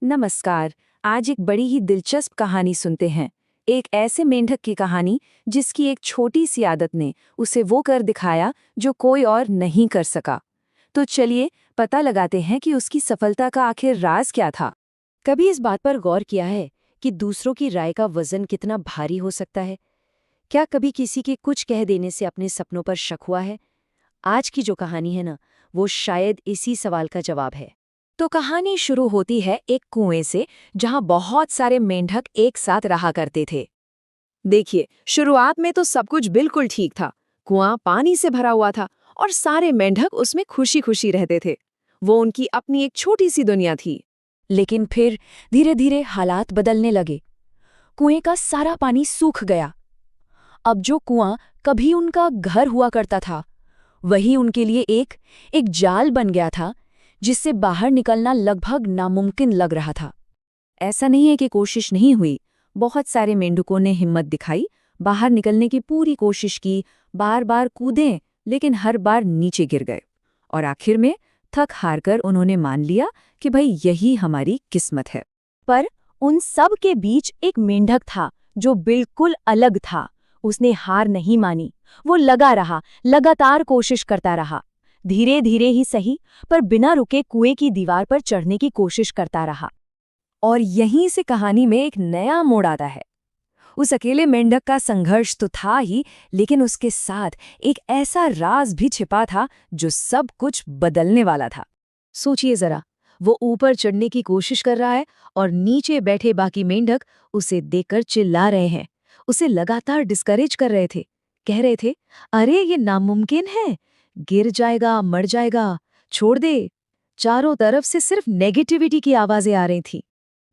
नमस्कार। आज एक बड़ी ही दिलचस्प कहानी सुनते हैं। एक ऐसे मेंढक की कहानी जिसकी एक छोटी सी आदत ने उसे वो कर दिखाया जो कोई और नहीं कर सका। तो चलिए पता लगाते हैं कि उसकी सफलता का आखिर राज क्या था। कभी इस बात पर गौर किया है कि दूसरों की राय का वजन कितना भारी हो सकता है? क्या कभी किसी के कुछ कह देने से अपने सपनों पर शक हुआ है? आज की जो कहानी है ना, वो शायद इसी सवाल का जवाब है। तो कहानी शुरू होती है एक कुएं से जहां बहुत सारे मेंढक एक साथ रहा करते थे। देखिए, शुरुआत में तो सब कुछ बिल्कुल ठीक था। कुआं पानी से भरा हुआ था और सारे मेंढक उसमें खुशी खुशी रहते थे। वो उनकी अपनी एक छोटी सी दुनिया थी। लेकिन फिर धीरे धीरे हालात बदलने लगे। कुएं का सारा पानी सूख गया। अब जो कुआं कभी उनका घर हुआ करता था, वही उनके लिए एक जाल बन गया था, जिससे बाहर निकलना लगभग नामुमकिन लग रहा था। ऐसा नहीं है कि कोशिश नहीं हुई। बहुत सारे मेंढकों ने हिम्मत दिखाई, बाहर निकलने की पूरी कोशिश की, बार बार कूदे, लेकिन हर बार नीचे गिर गए। और आखिर में थक हारकर उन्होंने मान लिया कि भाई यही हमारी किस्मत है। पर उन सब के बीच एक मेंढक था जो बिल्कुल अलग था। उसने हार नहीं मानी। वो लगा रहा, लगातार कोशिश करता रहा। धीरे धीरे ही सही, पर बिना रुके कुएं की दीवार पर चढ़ने की कोशिश करता रहा। और यहीं से कहानी में एक नया मोड़ आता है। उस अकेले मेंढक का संघर्ष तो था ही, लेकिन उसके साथ एक ऐसा राज भी छिपा था जो सब कुछ बदलने वाला था। सोचिए जरा, वो ऊपर चढ़ने की कोशिश कर रहा है और नीचे बैठे बाकी मेंढक उसे देखकर चिल्ला रहे हैं, उसे लगातार डिस्करेज कर रहे थे। कह रहे थे, अरे ये नामुमकिन है, गिर जाएगा, मर जाएगा, छोड़ दे। चारों तरफ से सिर्फ नेगेटिविटी की आवाजें आ रही थी।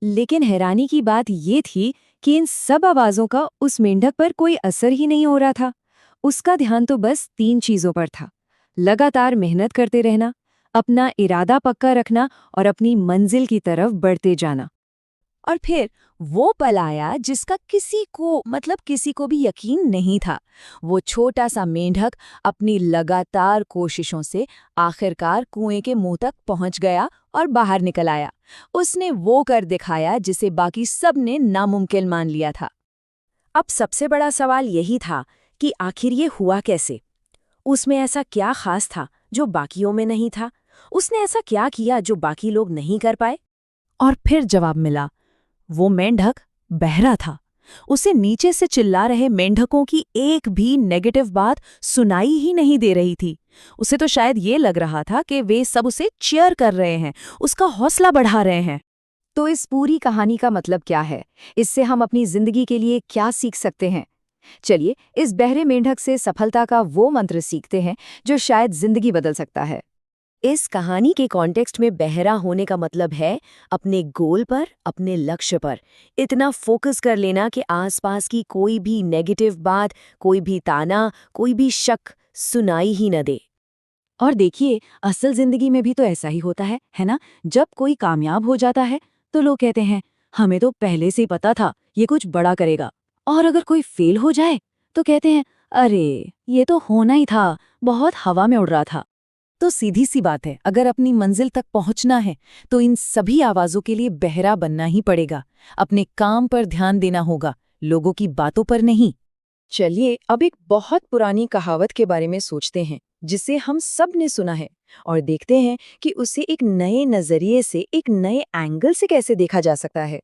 लेकिन हैरानी की बात ये थी कि इन सब आवाजों का उस मेंढक पर कोई असर ही नहीं हो रहा था। उसका ध्यान तो बस 3 चीजों पर था: लगातार मेहनत करते रहना, अपना इरादा पक्का रखना और अपनी मंजिल की तरफ बढ़ते जाना। और फिर वो पल आया जिसका किसी को भी यकीन नहीं था। वो छोटा सा मेंढक अपनी लगातार कोशिशों से आखिरकार कुएं के मुंह तक पहुंच गया और बाहर निकल आया। उसने वो कर दिखाया जिसे बाकी सब ने नामुमकिन मान लिया था। अब सबसे बड़ा सवाल यही था कि आखिर ये हुआ कैसे? उसमें ऐसा क्या खास था जो बाकियों में नहीं था? उसने ऐसा क्या किया जो बाकी लोग नहीं कर पाए? और फिर जवाब मिला। वो मेंढक बहरा था। उसे नीचे से चिल्ला रहे मेंढकों की एक भी नेगेटिव बात सुनाई ही नहीं दे रही थी। उसे तो शायद ये लग रहा था कि वे सब उसे चीयर कर रहे हैं, उसका हौसला बढ़ा रहे हैं। तो इस पूरी कहानी का मतलब क्या है? इससे हम अपनी जिंदगी के लिए क्या सीख सकते हैं? चलिए इस बहरे मेंढक से सफलता का वो मंत्र सीखते हैं जो शायद जिंदगी बदल सकता है। इस कहानी के कॉन्टेक्स्ट में बहरा होने का मतलब है अपने गोल पर, अपने लक्ष्य पर इतना फोकस कर लेना कि आसपास की कोई भी नेगेटिव बात, कोई भी ताना, कोई भी शक सुनाई ही न दे। और देखिए, असल जिंदगी में भी तो ऐसा ही होता है ना? जब कोई कामयाब हो जाता है तो लोग कहते हैं, हमें तो पहले से ही पता था ये कुछ बड़ा करेगा। और अगर कोई फेल हो जाए तो कहते हैं, अरे ये तो होना ही था, बहुत हवा में उड़ रहा था। तो सीधी सी बात है, अगर अपनी मंजिल तक पहुंचना है तो इन सभी आवाजों के लिए बहरा बनना ही पड़ेगा। अपने काम पर ध्यान देना होगा, लोगों की बातों पर नहीं। चलिए अब एक बहुत पुरानी कहावत के बारे में सोचते हैं, जिसे हम सब ने सुना है, और देखते हैं कि उसे एक नए नजरिए से, एक नए एंगल से कैसे देखा जा सकता है।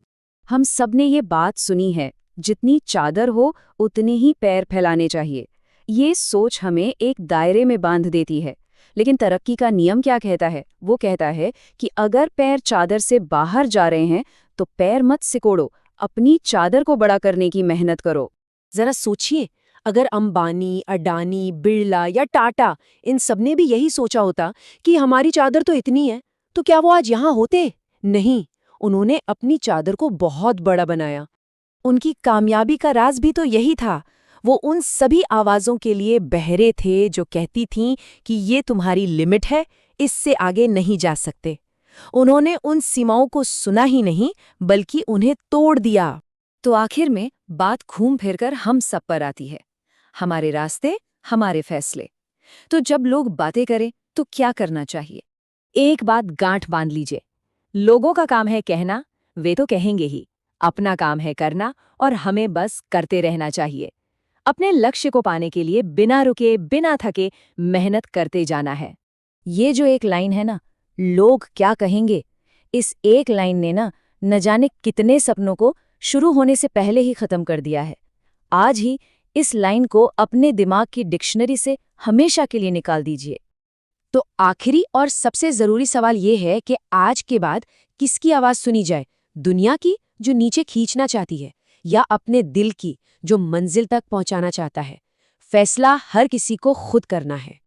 हम सब ने ये बात सुनी है, जितनी चादर हो उतने ही पैर फैलाने चाहिए। ये सोच हमें एक दायरे में बांध देती है। लेकिन तरक्की का नियम क्या कहता है? वो कहता है कि अगर पैर चादर से बाहर जा रहे हैं तो पैर मत सिकोड़ो, अपनी चादर को बड़ा करने की मेहनत करो। जरा सोचिए, अगर अंबानी, अडानी, बिरला या टाटा इन सबने भी यही सोचा होता कि हमारी चादर तो इतनी है, तो क्या वो आज यहाँ होते? नहीं, उन्होंने अपनी चादर को बहुत बड़ा बनाया। उनकी कामयाबी का राज भी तो यही था। वो उन सभी आवाज़ों के लिए बहरे थे जो कहती थीं कि ये तुम्हारी लिमिट है, इससे आगे नहीं जा सकते। उन्होंने उन सीमाओं को सुना ही नहीं, बल्कि उन्हें तोड़ दिया। तो आखिर में बात घूम फिरकर हम सब पर आती है। हमारे रास्ते, हमारे फैसले। तो जब लोग बातें करें तो क्या करना चाहिए? एक बात गांठ बांध लीजिए। लोगों का काम है कहना, वे तो कहेंगे ही, अपना काम है करना और हमें बस करते रहना चाहिए। अपने लक्ष्य को पाने के लिए बिना रुके, बिना थके मेहनत करते जाना है। ये जो एक लाइन है ना, लोग क्या कहेंगे, इस एक लाइन ने न जाने कितने सपनों को शुरू होने से पहले ही खत्म कर दिया है। आज ही इस लाइन को अपने दिमाग की डिक्शनरी से हमेशा के लिए निकाल दीजिए। तो आखिरी और सबसे जरूरी सवाल ये है कि आज के बाद किसकी आवाज सुनी जाए, दुनिया की जो नीचे खींचना चाहती है, या अपने दिल की जो मंजिल तक पहुंचाना चाहता है? फैसला हर किसी को खुद करना है।